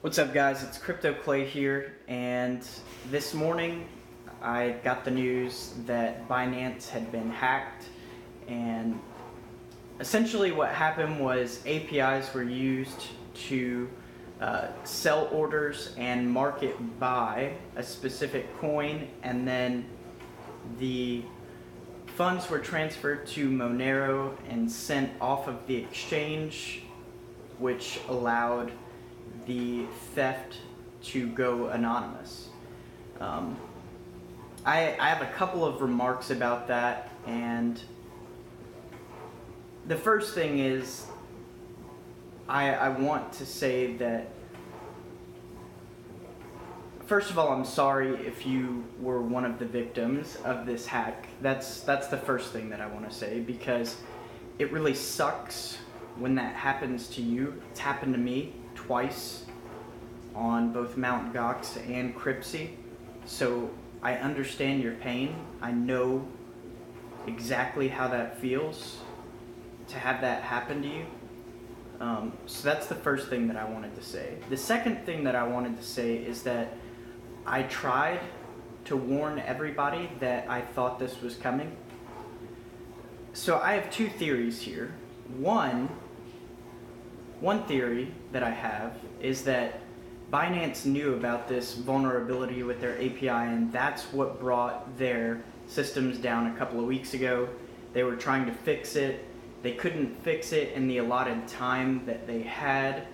What's up, guys? It's Crypto Clay here, and this morning I got the news that Binance had been hacked, and essentially what happened was APIs were used to sell orders and market buy a specific coin, and then the funds were transferred to Monero and sent off of the exchange, which allowed the theft to go anonymous. I have a couple of remarks about that, and the first thing is I want to say that, first of all, I'm sorry if you were one of the victims of this hack. That's the first thing that I want to say, because it really sucks when that happens to you. It's happened to me twice on both Mt. Gox and Cryptsy, so I understand your pain. I know exactly how that feels to have that happen to you. So that's the first thing that I wanted to say. The second thing that I wanted to say is that I tried to warn everybody that I thought this was coming. So I have two theories here. One theory that I have is that Binance knew about this vulnerability with their API, and that's what brought their systems down a couple of weeks ago. They were trying to fix it. They couldn't fix it in the allotted time that they had,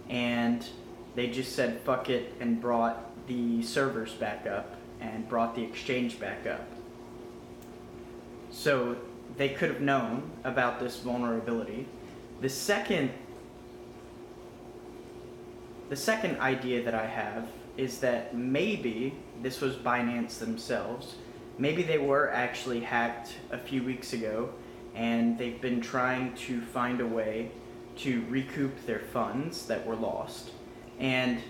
and they just said fuck it and brought the servers back up and brought the exchange back up. So they could have known about this vulnerability. The second idea that I have is that maybe this was Binance themselves. Maybe they were actually hacked a few weeks ago, and they've been trying to find a way to recoup their funds that were lost. And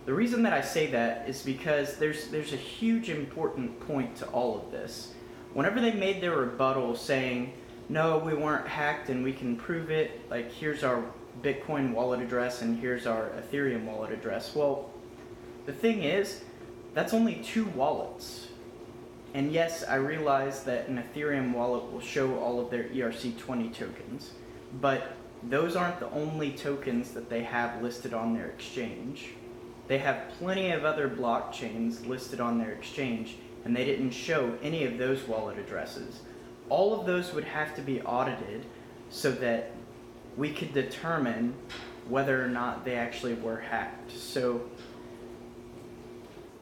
the reason that I say that is because there's a huge important point to all of this. Whenever they made their rebuttal saying, no, we weren't hacked and we can prove it, like here's our Bitcoin wallet address and here's our Ethereum wallet address. Well, the thing is, that's only two wallets. And yes, I realize that an Ethereum wallet will show all of their ERC20 tokens, but those aren't the only tokens that they have listed on their exchange. They have plenty of other blockchains listed on their exchange, and they didn't show any of those wallet addresses. All of those would have to be audited so that we could determine whether or not they actually were hacked. So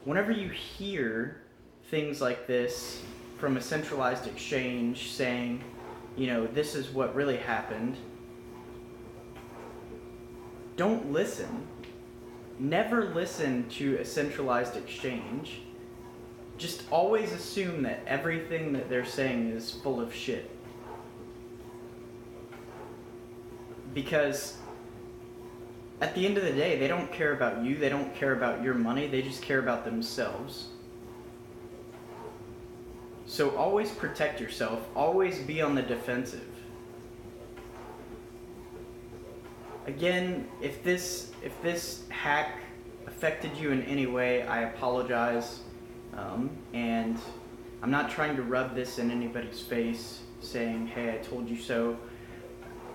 whenever you hear things like this from a centralized exchange saying, you know, this is what really happened, don't listen. Never listen to a centralized exchange. Just always assume that everything that they're saying is full of shit. Because at the end of the day, they don't care about you, they don't care about your money, they just care about themselves. So always protect yourself, always be on the defensive. Again, if this hack affected you in any way, I apologize. And I'm not trying to rub this in anybody's face saying, hey, I told you so.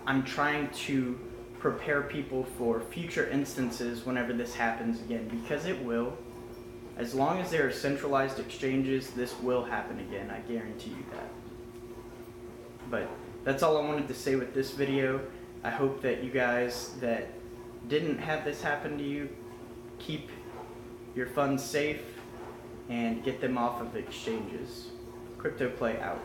I'm trying to prepare people for future instances whenever this happens again, because it will. As long as there are centralized exchanges, this will happen again, I guarantee you that. But that's all I wanted to say with this video. I hope that you guys that didn't have this happen to you keep your funds safe and get them off of exchanges. Crypto Play out.